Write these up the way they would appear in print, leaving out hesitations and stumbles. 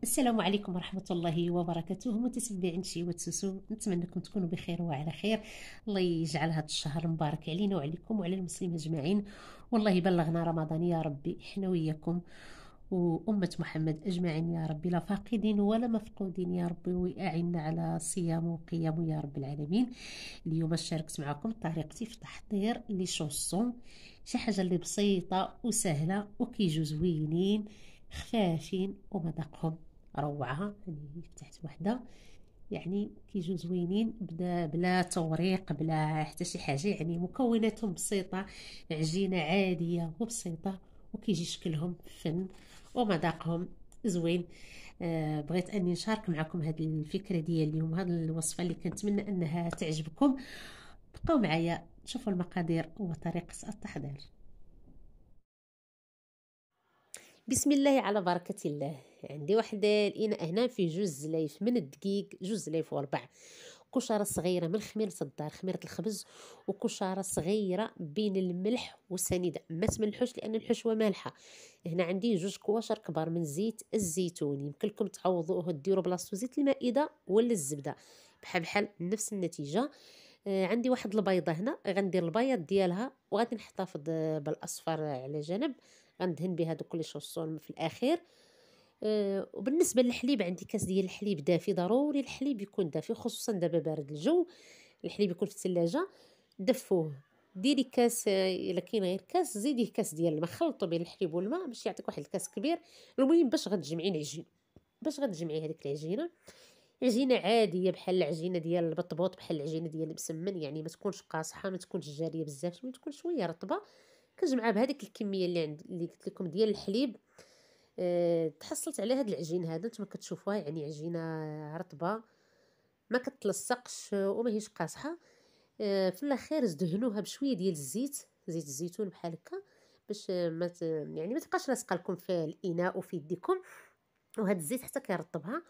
السلام عليكم ورحمة الله وبركاته متتبعين شي وتسوسو، نتمنى انكم تكونوا بخير وعلى خير. الله يجعل هذا الشهر مبارك علينا وعليكم وعلى المسلمين اجمعين، والله بلغنا رمضان يا ربي احنا وياكم وأمة محمد أجمعين يا ربي، لا فاقدين ولا مفقودين يا ربي، وأعنا على صيام وقيام يا رب العالمين. اليوم شاركت معكم طريقتي في تحضير لي شوصون، شي حاجة اللي بسيطة وسهلة وكيجو زوينين خفافين ومذاقهم روعة. يعني فتحت وحدة يعني كيجو زوينين بلا توريق بلا حتى شي حاجة، يعني مكوناتهم بسيطة، عجينة عادية وبسيطة وكيجي شكلهم فن ومذاقهم زوين. بغيت اني نشارك معكم هذه الفكرة ديال اليوم، هذه الوصفة اللي كنتمنى انها تعجبكم. بقاو معايا شوفوا المقادير وطريقة التحضير. بسم الله على بركة الله. عندي واحد الإناء هنا فيه جوج زلايف من الدقيق، جوج زلايف وربع، كشرة صغيرة من خميرة الدار، خميرة الخبز، وكشرة صغيرة بين الملح والسنيدة، ما تملحوش لأن الحشوة مالحة. هنا عندي جوج كواشر كبار من زيت الزيتون، يمكن لكم تعوضوه ديروا بلاصتو زيت المائدة ولا الزبدة، بحال نفس النتيجة. عندي واحد البيضة هنا، غندير البياض ديالها وغادي نحتفظ بالاصفر على جنب، غندهن بها دوك لي شوصون في الاخير. وبالنسبه للحليب عندي كاس ديال الحليب دافي، ضروري الحليب يكون دافي خصوصا دابا بارد الجو، الحليب يكون في الثلاجه. دفوه، ديري كاس، الا كاين غير كاس زيديه كاس ديال الماء، خلطوا بين الحليب والماء باش يعطيك واحد الكاس كبير. المهم باش غتجمعي العجين، باش غتجمعي هذيك العجينه، عجينه عاديه بحال العجينه ديال البطبوط، بحال العجينه ديال المسمن، يعني ما تكونش قاصحه ما تكونش جاريه بزاف، تكون شويه رطبه. كنجمعها بهذيك الكميه اللي قلت لكم ديال الحليب. تحصلت على هاد العجين هذا نتوما كتشوفوها، يعني عجينه رطبه ما كتلصقش وما هيش قاصحه. في الاخير زدهنوها بشويه ديال الزيت، زيت الزيتون بحال هكا، باش يعني ما تبقاش لاصقه لكم في الاناء وفي يديكم. وهاد الزيت حتى كيرطبها،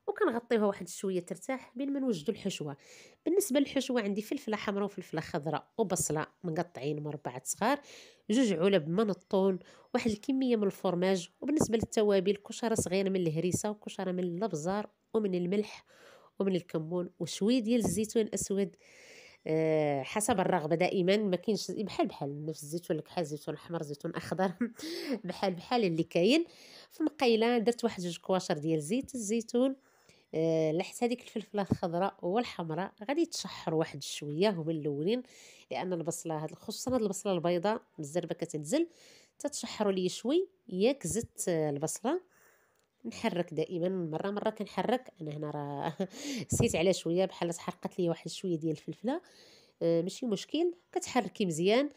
وكنغطيوها واحد شويه ترتاح بين ما نوجدوا الحشوه. بالنسبه للحشوه عندي فلفله حمراء وفلفله خضراء وبصله مقطعين مربعات صغار، جوج علب من الطون، واحد الكميه من الفرماج. وبالنسبه للتوابل كشره صغيره من الهريسه، وكشره من الابزار، ومن الملح، ومن الكمون، وشويه ديال الزيتون الاسود. حسب الرغبه دائما، ما كاينش بحال نفس الزيتون، لك بحال زيتون احمر زيتون اخضر بحال اللي كاين. في مقيله درت واحد جوج كواشر ديال زيت الزيتون. لحت هذيك الفلفله الخضراء والحمراء غادي تشحر واحد شويه، هما الاولين، لان البصله هاد خصوصا هاد البصله البيضاء بالزربه كتنزل، تتشحروا لي شوي. ياك زدت البصله، نحرك دائما، مره كنحرك. انا هنا راه سيت على شويه بحال تحرقت لي واحد شويه ديال الفلفله. ماشي مشكل، كتحركي مزيان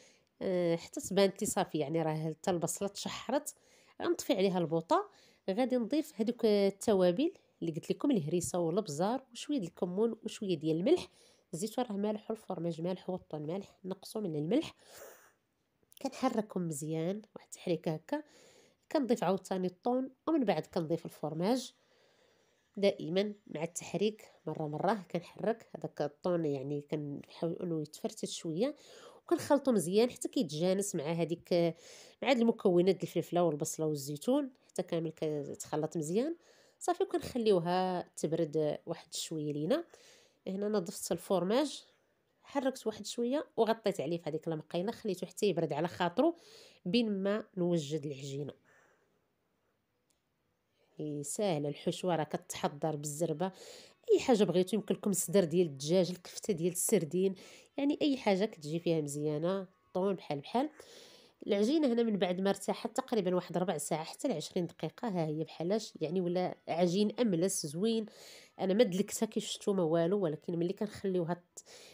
حتى تبان لي صافي، يعني راه حتى البصله تشحرت. غنطفي عليها البوطه، غادي نضيف هذوك التوابل اللي قلت لكم، الهريسه والابزار وشويه ديال الكمون وشويه ديال الملح. الزيتون راه مالح والفرماج مالح والطون مالح، نقصوا من الملح. كنحركهم مزيان واحد التحريكه هكا، كنضيف عاوتاني الطون، ومن بعد كنضيف الفرماج. دائما مع التحريك مره كنحرك هذاك الطون، يعني كنحاول انه يتفرتت شويه، وكنخلطو مزيان حتى كيتجانس مع هذيك، مع هاد المكونات ديال الفلفله والبصله والزيتون، حتى كامل كيتخلط مزيان صافي. وكنخليوها تبرد واحد شويه لينا. هنا انا ضفت الفرماج، حركت واحد شويه وغطيت عليه في هذيك المقيله، خليته حتى يبرد على خاطرو بين ما نوجد العجينه. ساهله الحشوه، راه كتحضر بالزربه. اي حاجه بغيتو، يمكن لكم الصدر ديال الدجاج، الكفته ديال السردين، يعني اي حاجه كتجي فيها مزيانه. طون بحال العجينه هنا من بعد ما ارتاحت تقريبا واحد ربع ساعه حتى ل 20 دقيقه، ها هي بحالاش، يعني ولا عجين املس زوين. انا ما دلكتها كيف شفتوا ما والو، ولكن ملي كنخليوها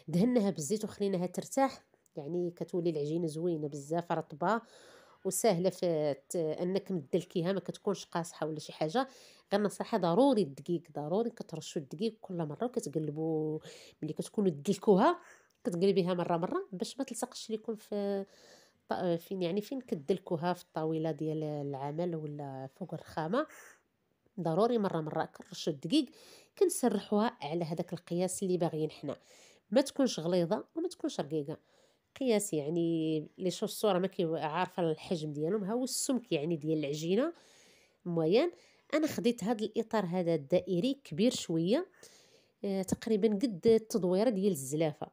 دهناها بالزيت وخليناها ترتاح، يعني كتولي العجينه زوينه بزاف رطبه وسهله في انك مدلكيها، ما كتكونش قاصحه ولا شي حاجه. غير نصيحه، ضروري الدقيق، ضروري كترشوا الدقيق كل مره وكتقلبوا. ملي كتكونوا تدلكوها كتقلبيها مره باش ما تلصقش لكم في فين، يعني فين كتدلكوها في الطاوله ديال العمل ولا فوق الرخامه. ضروري مره كنرشوا الدقيق، كنسرحوها على هذاك القياس اللي باغيين حنا، ما تكونش غليظه وما تكونش رقيقه. قياس يعني لي الصوره ما عارفه الحجم ديالهم، ها هو السمك يعني ديال العجينه موين. انا خديت هذا الاطار هذا الدائري كبير شويه، تقريبا قد التدويره ديال الزلافه.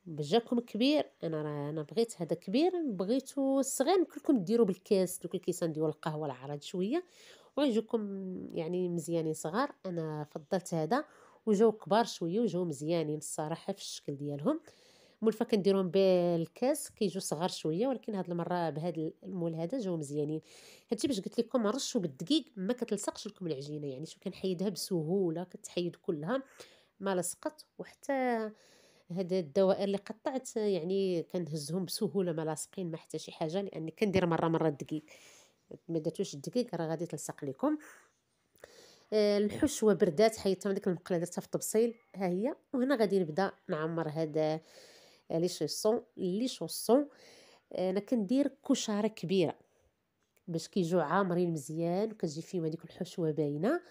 جاكم كبير، انا بغيت هذا كبير، بغيتو الصغير كلكم ديروا بالكاس، دوك الكيسان ديال القهوه العرض شويه ويجوكم يعني مزيانين صغار. انا فضلت هذا، وجاو كبار شويه وجاو مزيانين الصراحه في الشكل ديالهم. مولفه كنديرهم بالكاس كيجيو صغار شويه، ولكن هاد المره بهذا المول هذا جاو مزيانين. هادشي باش قلت لكم رشوا بالدقيق ما كتلصقش لكم العجينه، يعني شو كنحيدها بسهوله، كتحيد كلها ما لصقت. وحتى هاد الدوائر اللي قطعت يعني كنهزهم بسهوله ما لاصقين ما حتى شي حاجه، لاني كندير مره الدقيق. ما درتوش الدقيق راه غادي تلصق لكم. الحشوه بردات، حيدتها من ديك المقله درتها في الطبسيل ها هي. وهنا غادي نبدا نعمر هذا لي شوسون. انا كندير كشاره كبيره باش كيجيو عامرين مزيان وكتجي فيهم هذيك الحشوه باينه.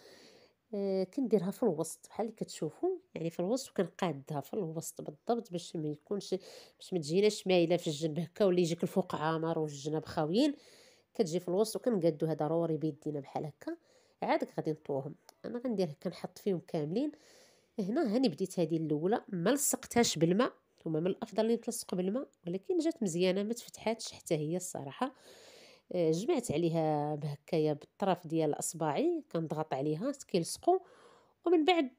كنديرها في الوسط بحال اللي كتشوفوا، يعني في الوسط، وكنقادها في الوسط بالضبط باش ما يكونش، باش ما تجيناش مايله في الجنب هكا ولا يجيك الفوق عامر والجناب خاويين. كتجي في الوسط وكنقادوها ضروري بيدينا بحال هكا. عاد غادي نطوهم. انا غندير كنحط فيهم كاملين. هنا هاني بديت هذه الاولى، ما لصقتهاش بالماء، وما من الافضل اللي تلصق بالماء، ولكن جات مزيانه ما تفتحاتش حتى هي الصراحه. جمعت عليها بهكايا بالطرف ديال اصبعي، كنضغط عليها كيلصقوا. ومن بعد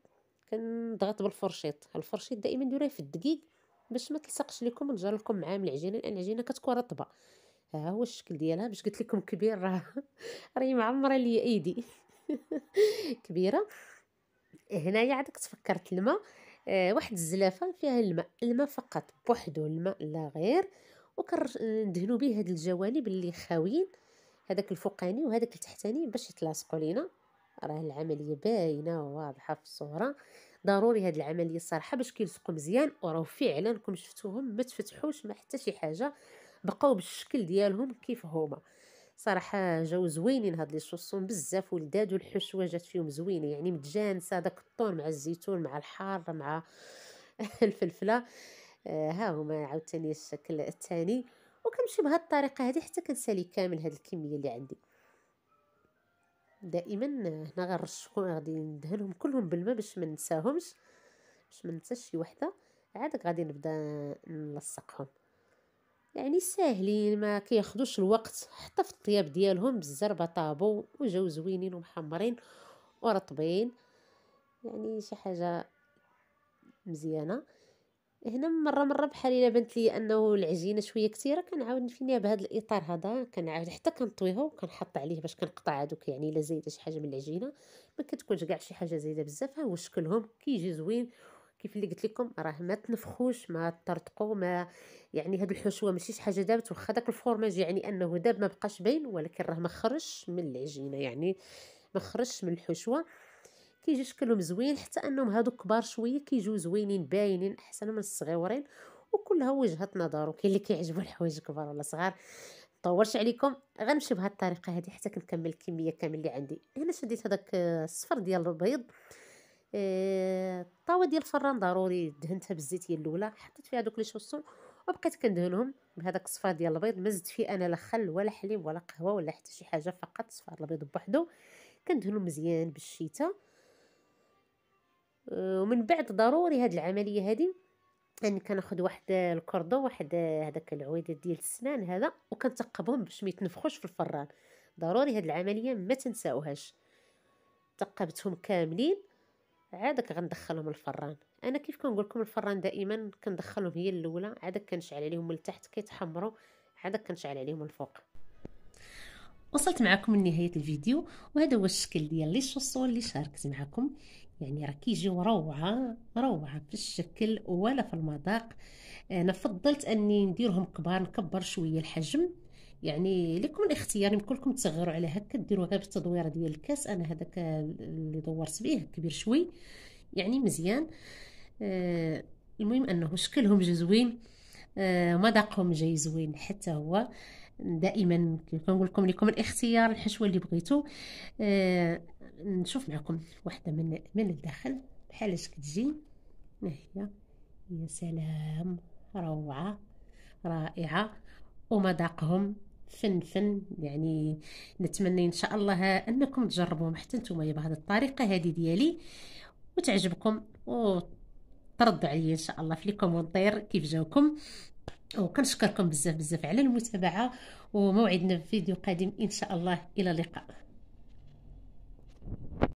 كنضغط بالفرشيط. الفرشيط دائما ديروه في الدقيق باش ما تلصقش لكم وتجر لكم معاه من العجينه، لان العجينه كتكون رطبه. ها هو الشكل ديالها. باش قلت لكم كبير راه راهي معمره لي ايدي كبيره. هنايا عاد تفكرت الماء. واحد الزلافه فيها الماء فقط بوحدو، الماء لا غير. وكندهنوا به هاد الجوانب اللي خاويين، هذاك الفوقاني وهذاك التحتاني باش يتلاصقوا لينا. راه العمليه باينه واضحه في الصوره. ضروري هاد العمليه الصراحه باش كيلصقوا مزيان. وراه فعلا كم شفتوهم ما تفتحوش ما حتى شي حاجه، بقاو بالشكل ديالهم كيف هما. صراحه جاو زوينين هاد لي شوسون بزاف ولداد، والحشوه جات فيهم زوينه يعني متجانسه، داك الطون مع الزيتون مع الحار مع الفلفله. ها هما عاوتاني الشكل الثاني. وكنمشي بهاد الطريقه هذه حتى كنسالي كامل هاد الكميه اللي عندي. دائما هنا غادي ندهنهم كلهم بالماء باش ما ننساهمش، باش ما ننساش شي وحده. عاد غادي نبدا نلصقهم. يعني ساهلين ما كياخدوش الوقت حتى في الطياب ديالهم، بالزربه طابو وجاو زوينين ومحمرين ورطبين، يعني شي حاجه مزيانه. هنا مره بحال الا بنت لي انه العجينه شويه كثيره، كنعاود نفينيها بهذا الاطار هذا، كنعاود حتى كنطويها وكنحط عليه باش كنقطع هذوك، يعني الا زايده شي حاجه من العجينه ما كتكونش كاع شي حاجه زايده بزاف. ها هو شكلهم كيجي زوين كيف اللي قلت لكم، راه ما تنفخوش ما تطرطقوا ما، يعني هاد الحشوه ماشي شي حاجه دابت. واخا داك الفورماج يعني انه داب ما بقاش باين، ولكن راه ما خرجش من العجينه، يعني ما خرجش من الحشوه. كيجي شكلهم زوين، حتى انهم هادو كبار شويه كيجيو زوينين باينين احسن من الصغيورين. وكلها وجهه نظر، وكاين اللي كيعجبو الحوايج كبار ولا صغار. مطولش عليكم، غنمشي بهاد الطريقه هذه حتى كنكمل الكميه كامل اللي عندي. هنا شديت هذاك الصفر ديال البيض. الطاوه ديال الفران ضروري دهنتها بالزيت هي الاولى، حطيت فيها دوك لي شوسون وبقيت كندهنهم بهذاك الصفار ديال البيض. ما زدت فيه انا لا خل ولا حليب ولا قهوه ولا حتى شي حاجه، فقط صفار البيض بوحدو. كندهنو مزيان بالشيته. ومن بعد ضروري هاد العمليه هذه اني كناخذ واحد الكردون، واحد هذاك العويدات ديال السنان هذا، وكنثقبهم باش ما يتنفخوش في الفران. ضروري هاد العمليه ما تنساوهاش. ثقبتهم كاملين، عادك غندخلهم الفران. انا كيف كنقول لكم الفران دائما كندخلهم هي الاولى، عادك كنشعل عليهم من التحت كيتحمروا، عادك كنشعل عليهم من الفوق. وصلت معكم لنهايه الفيديو، وهذا هو الشكل ديال لي شوسون اللي شاركت معكم. يعني راه كيجيو روعه في الشكل ولا في المذاق. انا فضلت اني نديرهم كبار، نكبر شويه الحجم، يعني لكم الاختيار. يمكن لكم تصغروا على هكا ديروا غير بالتدويره ديال الكاس. انا هذاك اللي دورت به كبير شوي يعني مزيان. المهم انه شكلهم جا زوين، مذاقهم جاي زوين حتى هو. دائما كنقول لكم الاختيار الحشوه اللي بغيتو. نشوف معكم واحده من الداخل بحال اش كتجي. ها هي، يا سلام، روعه رائعه. ومذاقهم فن يعني. نتمنى ان شاء الله انكم تجربوهم حتى نتوما بهذه الطريقه هذه ديالي وتعجبكم، وتردوا عليا ان شاء الله في لي كومونتير كيف جاوكم. وكنشكركم بزاف بزاف على المتابعه، وموعدنا في فيديو قادم ان شاء الله. الى اللقاء.